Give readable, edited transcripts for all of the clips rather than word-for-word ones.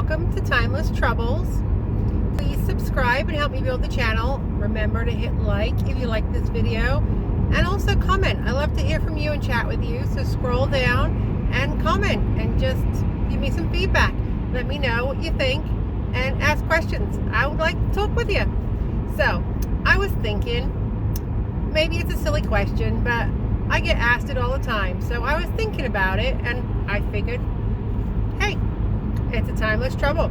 welcome to Timeless Troubles. Please subscribe and help me build the channel. Remember to hit like if you like this video, and also comment. I love to hear from you and chat with you, so scroll down and comment and just give me some feedback. Let me know what you think and ask questions. I would like to talk with you. So I was thinking, maybe it's a silly question, but I get asked it all the time. So I was thinking about it and I figured, hey, it's a timeless trouble.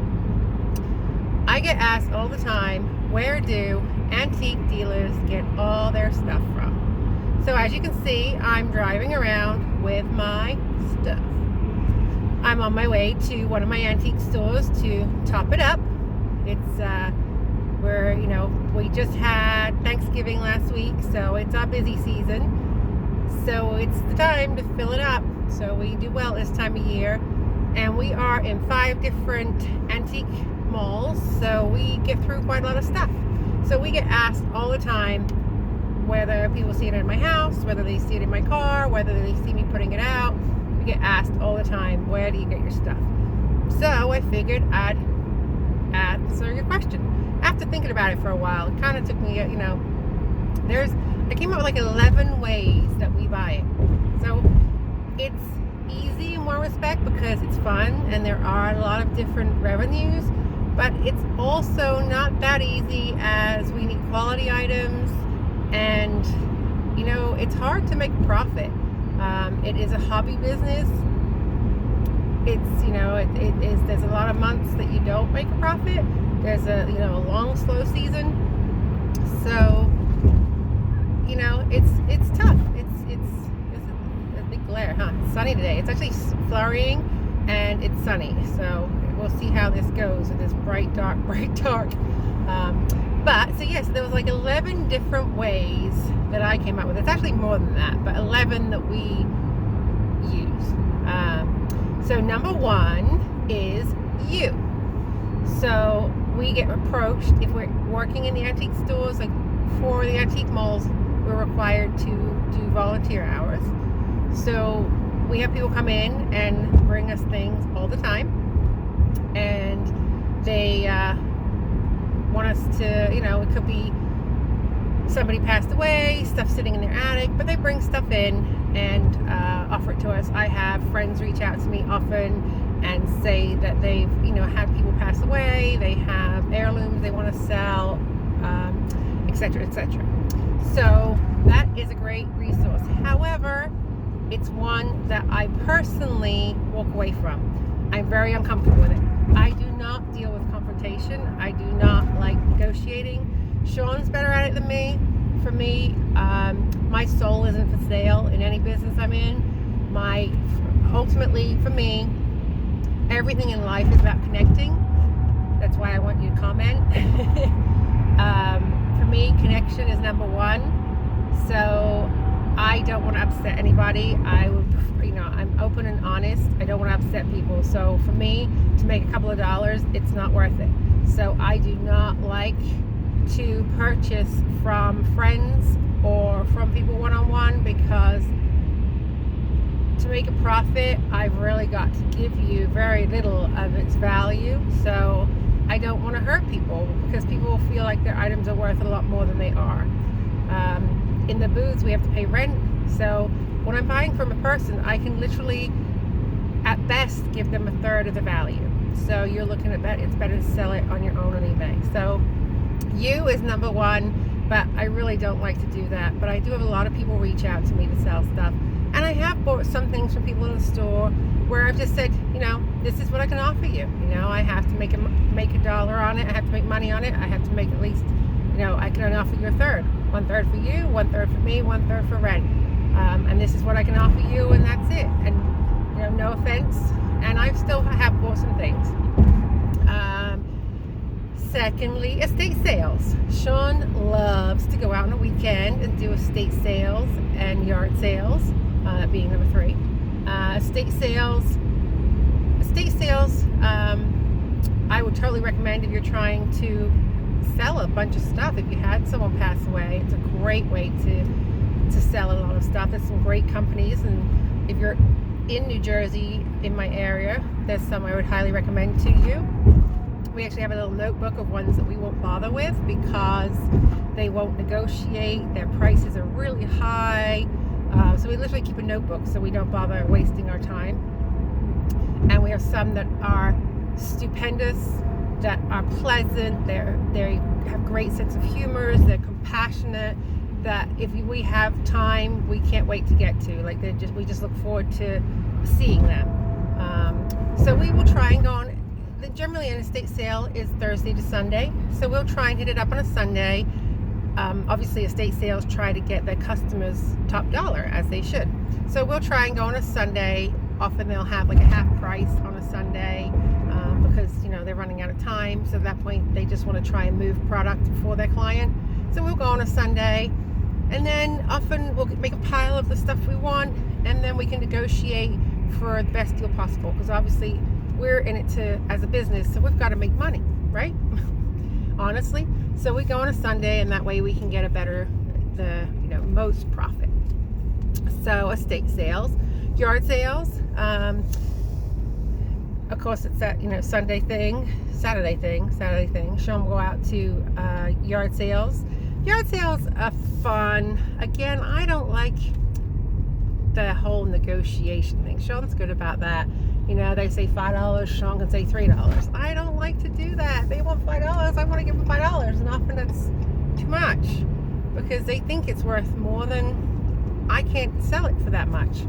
I get asked all the time, where do antique dealers get all their stuff from? So as you can see, I'm driving around with my stuff. I'm on my way to one of my antique stores to top it up. It's where, we just had Thanksgiving last week, so it's our busy season. So it's the time to fill it up. So we do well this time of year. And we are in 5 different antique malls, so we get through quite a lot of stuff. So we get asked all the time whether people see it in my house, whether they see it in my car, whether they see me putting it out. We get asked all the time, where do you get your stuff? So I figured I'd answer your question. After thinking about it for a while, it kind of took me, I came up with like 11 ways that we buy it. So it's easy in one respect because it's fun and there are a lot of different revenues, but it's also not that easy as we need quality items, and it's hard to make a profit. It is a hobby business. There's a lot of months that you don't make a profit. There's a long slow season, so it's tough. It's a big glare, huh? It's sunny today. It's actually flurrying and it's sunny, so we'll see how this goes with this bright dark. So there was like 11 different ways that I came up with. It's actually more than that, but 11 that we use. So number 1 is you. So we get approached if we're working in the antique stores, like for the antique malls, we're required to do volunteer hours. So we have people come in and bring us things all the time, and they want us to, it could be somebody passed away, stuff sitting in their attic, but they bring stuff in and offer it to us. I have friends reach out to me often and say that they've, had people pass away, they have heirlooms they want to sell, etc., etc. So that is a great resource. However, it's one that I personally walk away from. I'm very uncomfortable with it. I do not deal with confrontation. I do not like negotiating. Sean's better at it than me. For me, my soul isn't for sale in any business I'm in. Ultimately, for me, everything in life is about connecting. That's why I want you to comment. For me, connection is number 1. So I don't want to upset anybody. I'm open and honest. I don't want to upset people. So for me, to make a couple of dollars, it's not worth it. So I do not like to purchase from friends or from people one-on-one, because to make a profit, I've really got to give you very little of its value. So I don't want to hurt people, because people will feel like their items are worth a lot more than they are. In the booths, we have to pay rent. So when I'm buying from a person, I can literally, at best, give them 1/3 of the value. So you're looking at that. It's better to sell it on your own on eBay. So you is number 1, but I really don't like to do that. But I do have a lot of people reach out to me to sell stuff. And I have bought some things from people in the store where I've just said, this is what I can offer you. I have to make a dollar on it. I have to make money on it. I have to make at least, I can only offer you 1/3. 1/3 for you, 1/3 for me, 1/3 for rent. And this is what I can offer you, and that's it. And, no offense. And I still have bought some things. Secondly, estate sales. Sean loves to go out on a weekend and do estate sales and yard sales, that being number 3. Estate sales, I would totally recommend if you're trying to sell a bunch of stuff. If you had someone pass away, it's a great way to sell a lot of stuff. There's some great companies, and if you're in New Jersey, in my area, there's some I would highly recommend to you. We actually have a little notebook of ones that we won't bother with because they won't negotiate. Their prices are really high. So we literally keep a notebook so we don't bother wasting our time. And we have some that are stupendous, that are pleasant. They have great sense of humor. They're compassionate. That if we have time, we can't wait to get to. Like we just look forward to seeing them. So we will try and go on. Generally, an estate sale is Thursday to Sunday, so we'll try and hit it up on a Sunday. Obviously, estate sales try to get their customers top dollar, as they should. So we'll try and go on a Sunday. Often they'll have like a half price on a Sunday because they're running out of time. So at that point, they just want to try and move product for their client. So we'll go on a Sunday, and then often we'll make a pile of the stuff we want, and then we can negotiate for the best deal possible. Because obviously, we're in it as a business, so we've got to make money, right? Honestly. So we go on a Sunday, and that way we can get the most profit. So estate sales, yard sales, of course it's that Saturday thing. Sean will go out to yard sales. Yard sales are fun. Again, I don't like the whole negotiation thing. Sean's good about that. They say $5, Sean can say $3. I don't like to do that. They want $5, I want to give them $5, and often that's too much because they think it's worth more than I can't sell it for that much.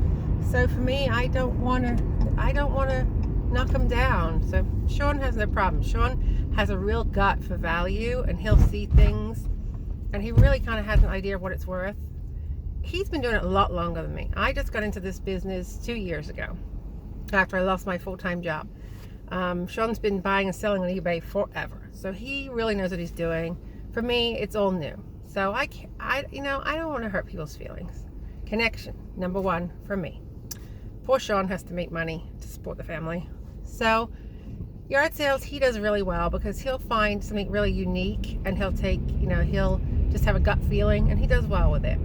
So for me, I don't want to knock them down. So Sean has no problem. Sean has a real gut for value, and he'll see things, and he really kind of has an idea of what it's worth. He's been doing it a lot longer than me. I just got into this business 2 years ago after I lost my full-time job. Sean's been buying and selling on eBay forever, so he really knows what he's doing. For me, it's all new, so I don't want to hurt people's feelings. Connection, number one for me. Poor Sean has to make money to support the family. So yard sales, he does really well because he'll find something really unique, and he'll just have a gut feeling, and he does well with it.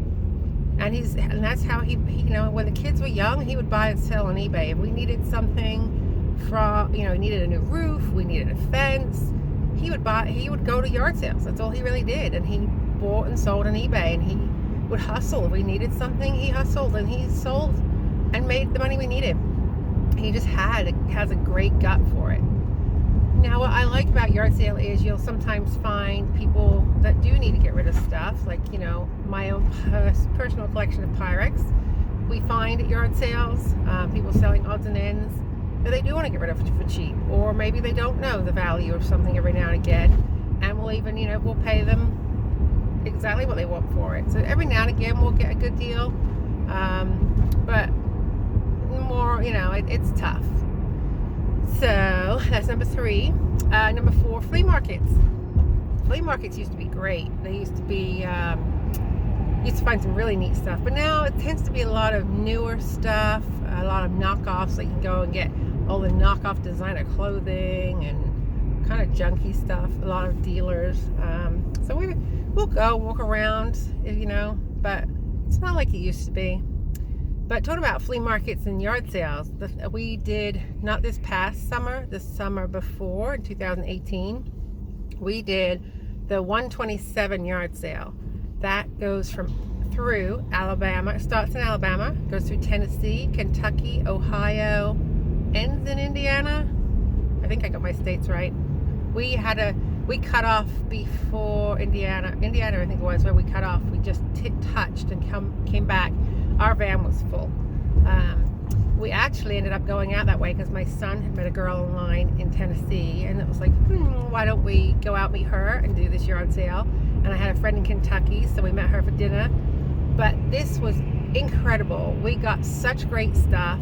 And that's how he when the kids were young, he would buy and sell on eBay. If we needed something from, we needed a new roof, we needed a fence, he would go to yard sales. That's all he really did. And he bought and sold on eBay, and he would hustle. If we needed something, he hustled, and he sold and made the money we needed. He just has a great gut for it. Now, what I like about yard sale is you'll sometimes find people that do need to get rid of stuff, like, my own personal collection of Pyrex. We find at yard sales, people selling odds and ends that they do want to get rid of for cheap, or maybe they don't know the value of something every now and again, and we'll even, we'll pay them exactly what they want for it. So every now and again we'll get a good deal, but more, it's tough. So that's number 3. Number 4, flea markets. Flea markets used to be great. They used to be, used to find some really neat stuff, but now it tends to be a lot of newer stuff, a lot of knockoffs. Like you can go and get all the knockoff designer clothing and kind of junky stuff. A lot of dealers. So we'll go walk around, but it's not like it used to be. But talking about flea markets and yard sales, we did, not this past summer, the summer before, in 2018, we did the 127 yard sale. That goes through Alabama. It starts in Alabama, goes through Tennessee, Kentucky, Ohio, ends in Indiana. I think I got my states right. We cut off before Indiana, I think it was, where we cut off. We just touched and came back. Our van was full. We actually ended up going out that way because my son had met a girl online in Tennessee, and it was like, why don't we go out, meet her, and do this yard sale? And I had a friend in Kentucky, so we met her for dinner. But this was incredible. We got such great stuff.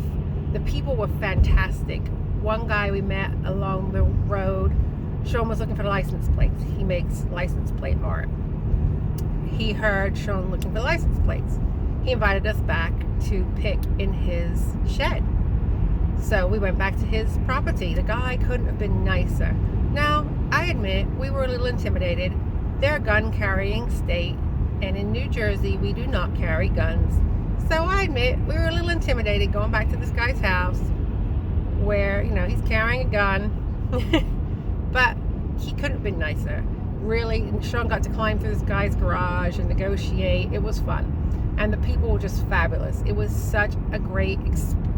The people were fantastic. One guy we met along the road, Sean was looking for the license plates. He makes license plate art. He heard Sean looking for license plates. He invited us back to pick in his shed. So we went back to his property. The guy couldn't have been nicer. Now, I admit, we were a little intimidated. They're a gun-carrying state, and in New Jersey, we do not carry guns. So I admit we were a little intimidated going back to this guy's house where, you know, he's carrying a gun. But he couldn't have been nicer. Really, Sean got to climb through this guy's garage and negotiate. It was fun. And the people were just fabulous. It was such a great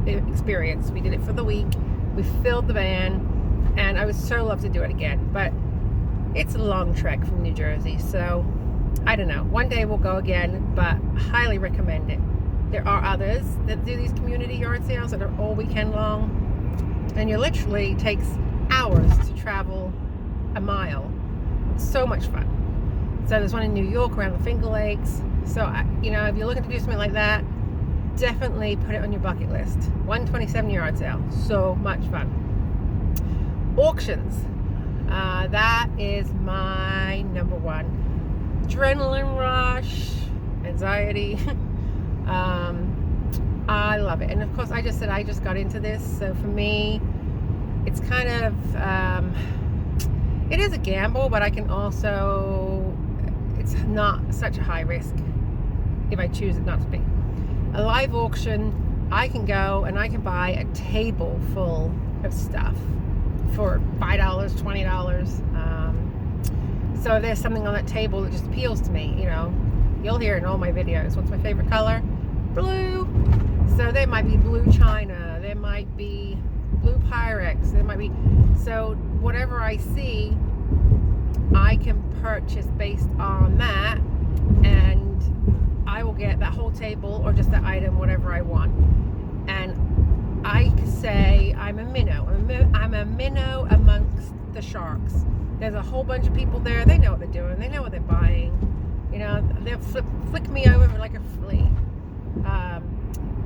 experience. We did it for the week. We filled the van, and I would so love to do it again. But it's a long trek from New Jersey, so I don't know. One day we'll go again, but highly recommend it. There are others that do these community yard sales that are all weekend long, and you literally takes hours to travel a mile. So much fun. So there's one in New York around the Finger Lakes. So, you know, if you're looking to do something like that, definitely put it on your bucket list. 127 yard sale. So much fun. Auctions. That is my number one. Adrenaline rush, anxiety. I love it. And of course, I just got into this. So for me, it's kind of, it is a gamble, but I can also, it's not such a high risk if I choose it not to be. A live auction, I can go and I can buy a table full of stuff for $5, $20. So if there's something on that table that just appeals to me, you know, you'll hear it in all my videos. What's my favorite color? Blue. So there might be blue china, there might be blue Pyrex, there might be, so whatever I see, I can purchase based on that, and I will get that whole table or just that item, whatever I want. And I say I'm a minnow. I'm a minnow amongst the sharks. There's a whole bunch of people there. They know what they're doing. They know what they're buying. You know, they'll flick me over like a flea.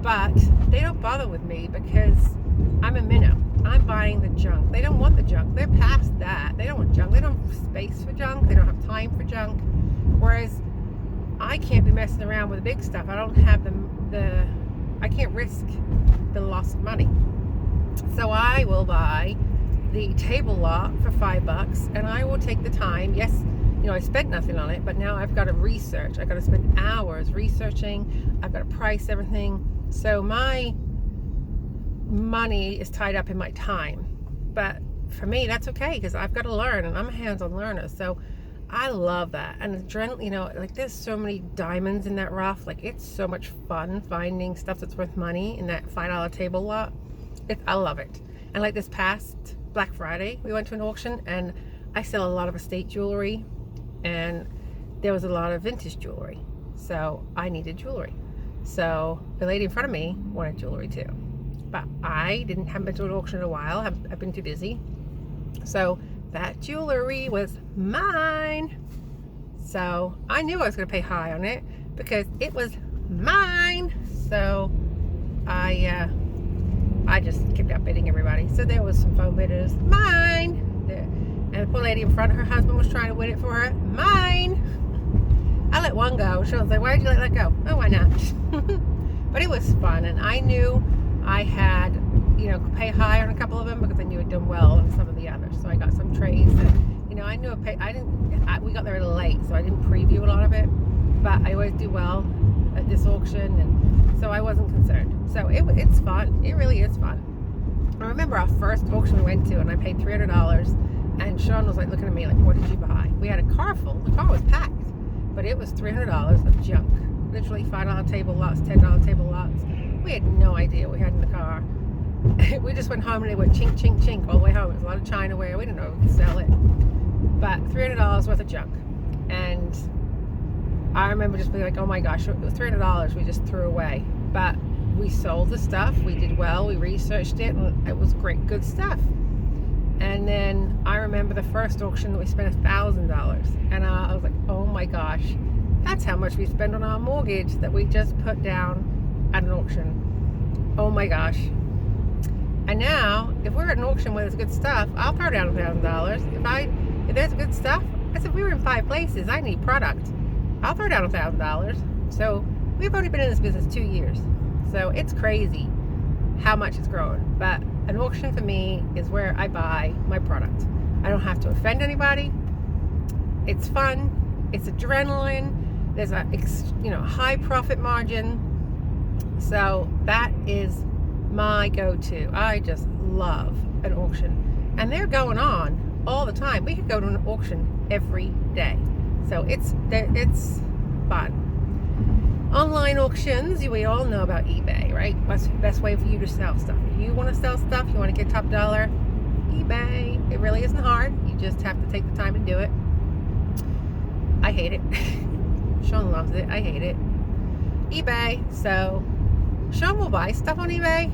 But they don't bother with me because I'm a minnow. I'm buying the junk. They don't want the junk. They're past that. They don't want junk. They don't have space for junk. They don't have time for junk. Whereas I can't be messing around with the big stuff. I don't have I can't risk the loss of money. So I will buy the table lot for $5, and I will take the time. Yes, you know, I spent nothing on it, but now I've got to research. I've got to spend hours researching. I've got to price everything. So my money is tied up in my time. But for me, that's okay, because I've got to learn, and I'm a hands-on learner. So I love that. And adrenaline, you know, like there's so many diamonds in that rough. Like it's so much fun finding stuff that's worth money in that $5 table lot. I love it. And like this past Black Friday, we went to an auction, and I sell a lot of estate jewelry, and there was a lot of vintage jewelry. So I needed jewelry. So the lady in front of me wanted jewelry too. But I haven't been to an auction in a while. I've been too busy. So that jewelry was mine. So I knew I was going to pay high on it because it was mine. So I just kept outbidding everybody. So there was some phone bidders. Mine. And the poor lady in front, her husband was trying to win it for her. Mine. I let one go. She was like, why did you let that go? Oh, why not? But it was fun. And I knew I had, you know, pay high on a couple of them because I knew I'd done well on some of the others. So I got some trades that, you know, I knew we got there a little late, so I didn't preview a lot of it. But I always do well at this auction, and so I wasn't concerned. So it's fun. It really is fun. I remember our first auction we went to, and I paid $300, and Sean was like looking at me like, what did you buy? We had a car full. The car was packed, but it was $300 of junk. Literally $5 table lots, $10 table lots. We had no idea what we had in the car. We just went home and it went chink, chink, chink all the way home. It was a lot of Chinaware. We didn't know we could sell it. But $300 worth of junk. And I remember just being like, oh my gosh, it was $300 we just threw away. But we sold the stuff. We did well. We researched it, and it was great, good stuff. And then I remember the first auction that we spent $1,000. And I was like, oh my gosh, that's how much we spent on our mortgage that we just put down at an auction. Oh my gosh. And now, if we're at an auction where there's good stuff, I'll throw down $1,000. If there's good stuff, I said, we were in 5 places. I need product. I'll throw down $1,000. So we've only been in this business 2 years. So it's crazy how much it's grown. But an auction for me is where I buy my product. I don't have to offend anybody. It's fun. It's adrenaline. There's a high profit margin. So that is my go-to. I just love an auction, and they're going on all the time. We could go to an auction every day, so it's fun. Online auctions, we all know about eBay, right? What's the best way for you to sell stuff? If you want to sell stuff, you want to get top dollar, eBay. It really isn't hard. You just have to take the time to do it. I hate it. Sean loves it. I hate it. eBay. So Sean will buy stuff on eBay.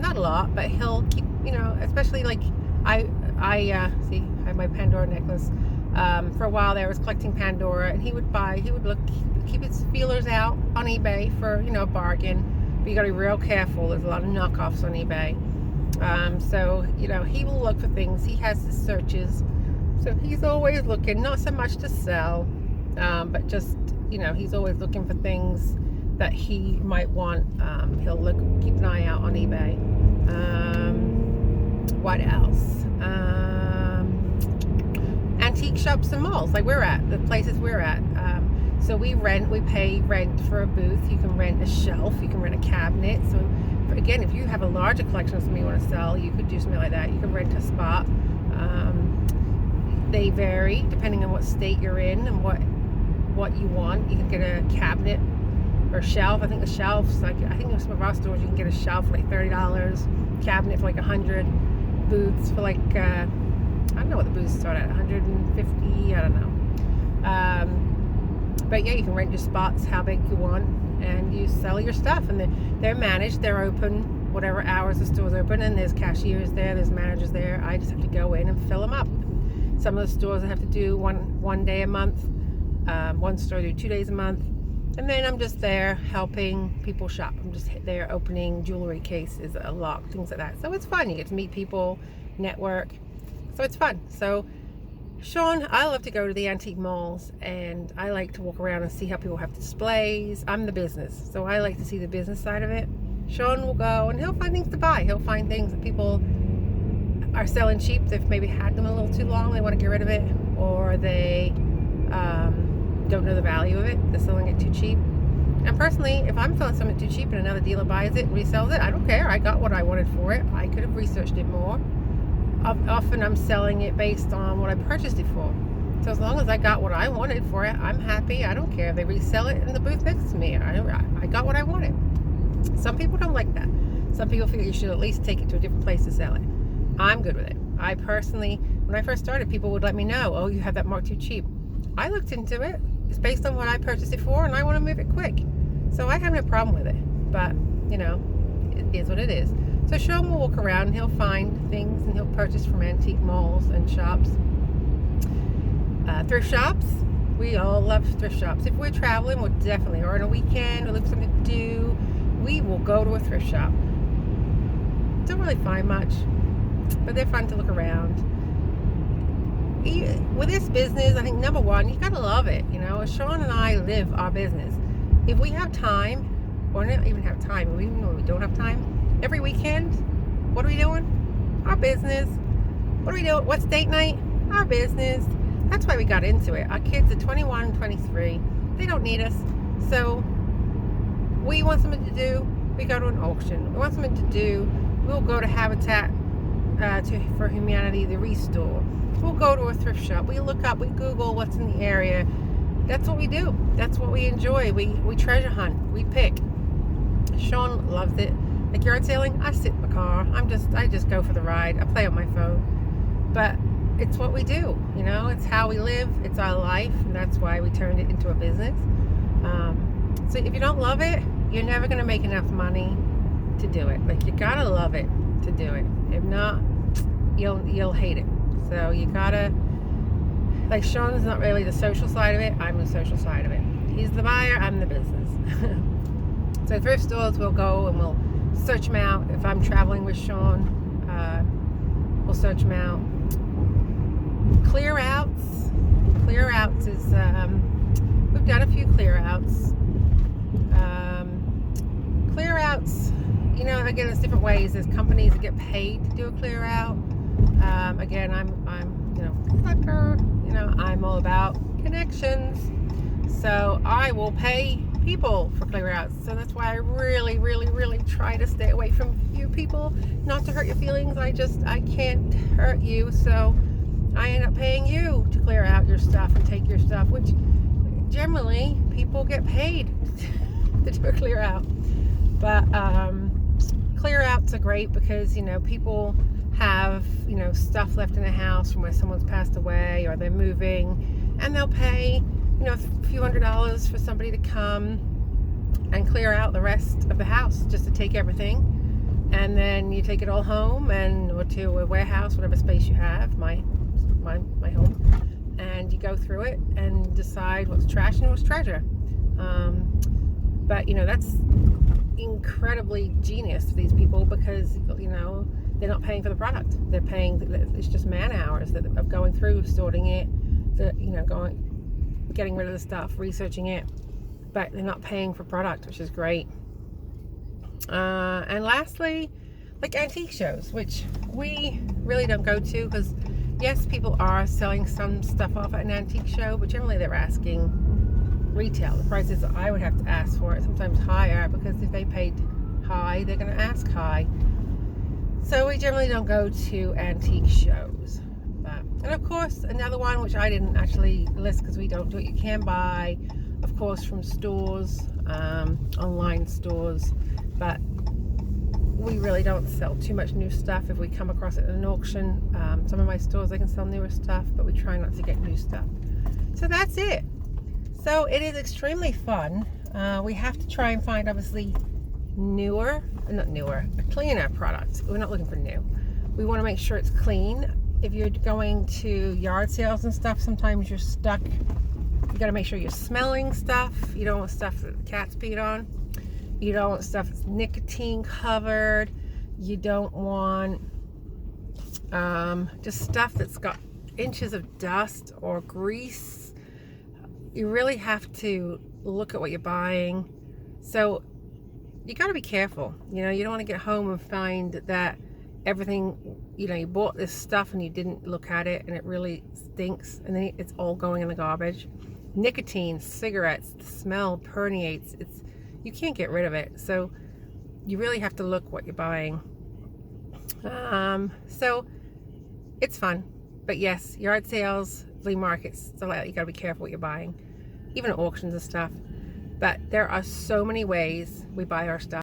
Not a lot, but he'll keep, especially like I have my Pandora necklace. For a while there, I was collecting Pandora, and he would keep his feelers out on eBay for, a bargain. But you got to be real careful. There's a lot of knockoffs on eBay. So, he will look for things. He has his searches. So he's always looking, not so much to sell, but just, he's always looking for things that he might want. He'll keep an eye out on eBay. What else? Antique shops and malls, like the places we're at. So we pay rent for a booth. You can rent a shelf, you can rent a cabinet. So again, if you have a larger collection of something you want to sell, you could do something like that. You can rent a spot. They vary depending on what state you're in and what you want. You can get a cabinet or a shelf. I think the shelves, I think in some of our stores you can get a shelf for like $30, cabinet for like $100, booths for like I don't know what the booths start at, 150, I don't know. But yeah, you can rent your spots how big you want, and you sell your stuff, and they're managed, they're open whatever hours the store's open, and there's cashiers there's managers there. I just have to go in and fill them up. Some of the stores I have to do one day a month, one store do 2 days a month, and then I'm just there helping people shop. I'm just there opening jewelry cases, a lock, things like that. So it's fun. You get to meet people, network. So it's fun. So Sean, I love to go to the antique malls, and I like to walk around and see how people have displays. I'm the business, so I like to see the business side of it. Sean will go and he'll find things to buy. He'll find things that people are selling cheap. They've maybe had them a little too long, they want to get rid of it, or they don't know the value of it. They're selling it too cheap. And personally, if I'm selling something too cheap and another dealer buys it, resells it, I don't care. I got what I wanted for it. I could have researched it more. Often I'm selling it based on what I purchased it for. So as long as I got what I wanted for it, I'm happy. I don't care if they resell it in the booth next to me. I got what I wanted. Some people don't like that. Some people feel you should at least take it to a different place to sell it. I'm good with it. I personally, when I first started, people would let me know, oh, you have that marked too cheap. I looked into it. It's based on what I purchased it for, and I want to move it quick. So I have no problem with it. But, it is what it is. So Sean will walk around and he'll find things, and he'll purchase from antique malls and shops. Thrift shops. We all love thrift shops. If we're traveling, we'll definitely, or on a weekend, or look for something to do, we will go to a thrift shop. Don't really find much, but they're fun to look around. With this business, I think number one, you gotta love it. Sean and I live our business. If we have time, or not even have time, even when we don't have time, every weekend, what are we doing? Our business. What are we doing? What's date night? Our business. That's why we got into it. Our kids are 21 and 23. They don't need us. So we want something to do, we go to an auction. We want something to do, we'll go to Habitat for Humanity, the Restore. We'll go to a thrift shop. We look up, we Google what's in the area. That's what we do. That's what we enjoy. We treasure hunt. We pick. Sean loves it. Like yard sailing, I sit in the car. I just go for the ride. I play on my phone. But it's what we do. It's how we live. It's our life. And that's why we turned it into a business. So if you don't love it, you're never going to make enough money to do it. Like, you got to love it to do it. If not, you'll hate it. So you gotta, like, Sean's not really the social side of it, I'm the social side of it. He's the buyer, I'm the business. So thrift stores, we'll go and we'll search them out. If I'm traveling with Sean, we'll search them out. Clear outs is, we've done a few clear outs. Clear outs, again, there's different ways. There's companies that get paid to do a clear out. Again, I'm sucker. I'm all about connections. So I will pay people for clear outs. So that's why I really, really, really try to stay away from you people. Not to hurt your feelings. I can't hurt you. So I end up paying you to clear out your stuff and take your stuff, which generally people get paid to do a clear out. But clear outs are great because, you know, people have, you know, stuff left in the house from where someone's passed away or they're moving, and they'll pay, you know, a few $100s for somebody to come and clear out the rest of the house, just to take everything, and then you take it all home or to a warehouse, whatever space you have, my home, and you go through it and decide what's trash and what's treasure. But you know, that's incredibly genius to these people because, you know, they're not paying for the product. They're paying, it's just man hours of going through, sorting it, you know, getting rid of the stuff, researching it, but they're not paying for product, which is great. And lastly, like antique shows, which we really don't go to because yes, people are selling some stuff off at an antique show, but generally they're asking retail. The prices I would have to ask for it, sometimes higher, because if they paid high, they're going to ask high. So we generally don't go to antique shows. And of course, another one which I didn't actually list because we don't do it, you can buy, of course, from stores, online stores, but we really don't sell too much new stuff. If we come across it at an auction, some of my stores, they can sell newer stuff, but we try not to get new stuff. So that's it. So it is extremely fun. We have to try and find, obviously, cleaner products. We're not looking for new. We want to make sure it's clean. If you're going to yard sales and stuff, sometimes you're stuck. You got to make sure you're smelling stuff. You don't want stuff that the cats peed on. You don't want stuff that's nicotine covered. You don't want just stuff that's got inches of dust or grease. You really have to look at what you're buying. So you got to be careful. You know, you don't want to get home and find that everything, you know, you bought this stuff and you didn't look at it and it really stinks, and then it's all going in the garbage. Nicotine, cigarettes, the smell permeates. You can't get rid of it. So you really have to look what you're buying. So it's fun. But yes, yard sales, flea markets, so you gotta be careful what you're buying. Even auctions and stuff. But there are so many ways we buy our stuff.